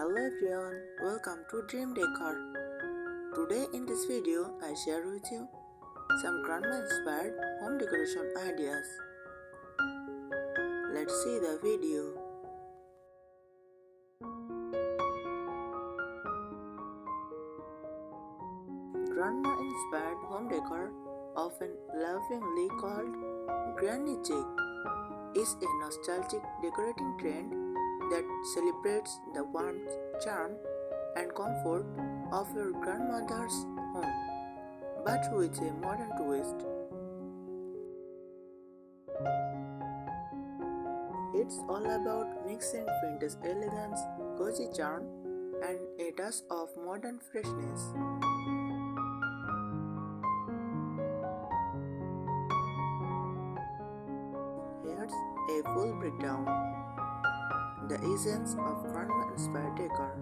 Hello everyone, welcome to Dream Decor. Today in this video I share with you some grandma inspired home decoration ideas. Let's see the video. Grandma inspired home decor, often lovingly called granny chic, is a nostalgic decorating trend that celebrates the warmth, charm, and comfort of your grandmother's home, but with a modern twist. It's all about mixing vintage elegance, cozy charm, and a touch of modern freshness. Here's a full breakdown. The essence of grandma-inspired decor.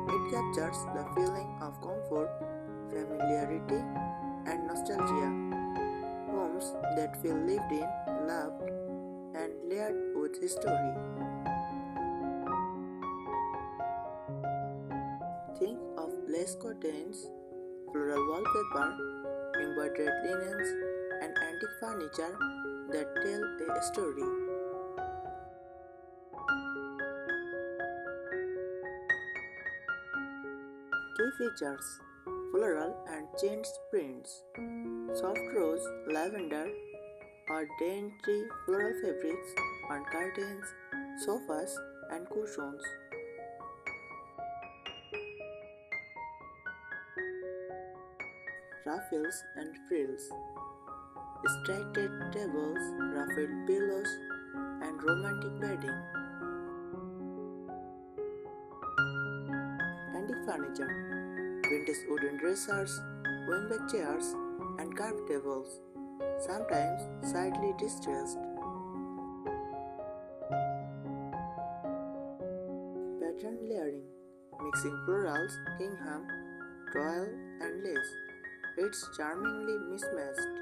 It captures the feeling of comfort, familiarity, and nostalgia. Homes that feel lived in, loved, and layered with history. Think of lace curtains, floral wallpaper, embroidered linens, and antique furniture that tell a story. Key features: floral and changed prints, soft rose, lavender, or dainty floral fabrics on curtains, sofas, and cushions. Ruffles and frills, striped tables, ruffled pillows, and romantic bedding. Antique furniture, vintage wooden dressers, wingback chairs, and carved tables, sometimes slightly distressed. Pattern layering, mixing florals, gingham, toile, and lace. It's charmingly mismatched.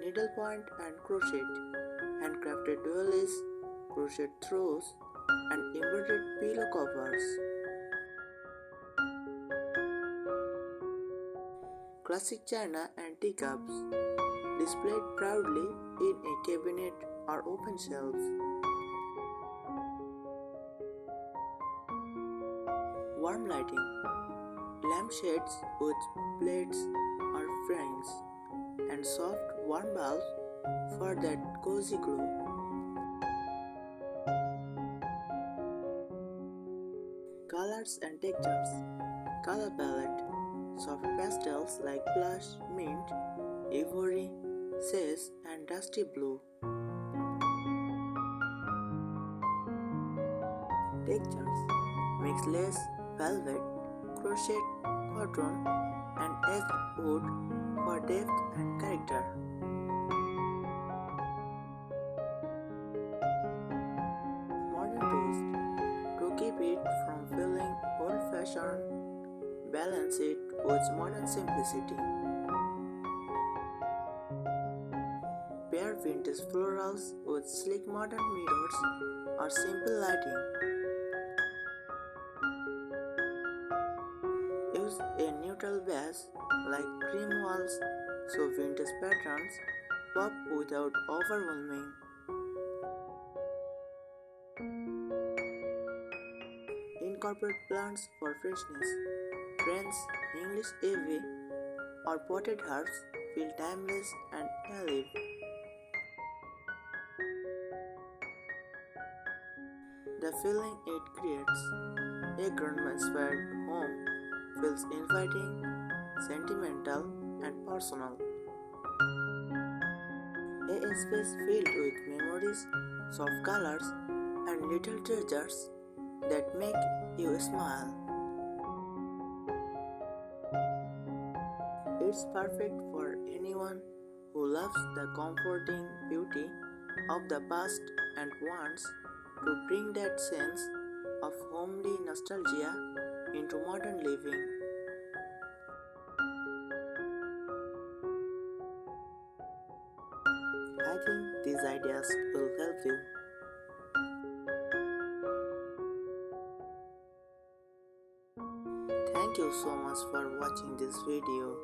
Needlepoint and crochet, handcrafted doilies, crochet throws, and embroidered pillow covers. Classic china and teacups, displayed proudly in a cabinet or open shelves. Warm lighting, lampshades with plates or frames, and soft warm bulbs for that cozy glow. Colors and textures, color palette, soft pastels like blush, mint, ivory, sage, and dusty blue. Textures, mix lace, velvet, crochet, cotton, and edged wood for depth and character. Modern twist, to keep it from feeling old-fashioned, balance it with modern simplicity. Pair vintage florals with sleek modern mirrors or simple lighting. Use a neutral base like cream walls so vintage patterns pop without overwhelming. Incorporate plants for freshness. Trends, English ivy, or potted herbs feel timeless and alive. The feeling it creates. A grandma-inspired home feels inviting, sentimental, and personal. A space filled with memories, soft colors, and little treasures that make you smile. It's perfect for anyone who loves the comforting beauty of the past and wants to bring that sense of homely nostalgia into modern living. I think these ideas will help you. Thank you so much for watching this video.